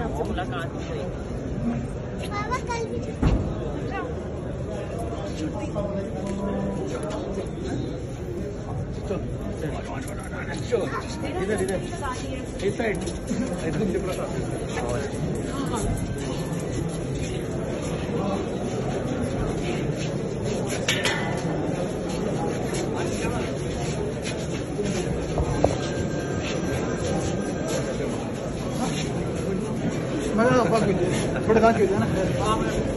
आपसे मुलाकात हो गई। बाबा कल भी इधर इधर इस साइड थोड़ा दांत ना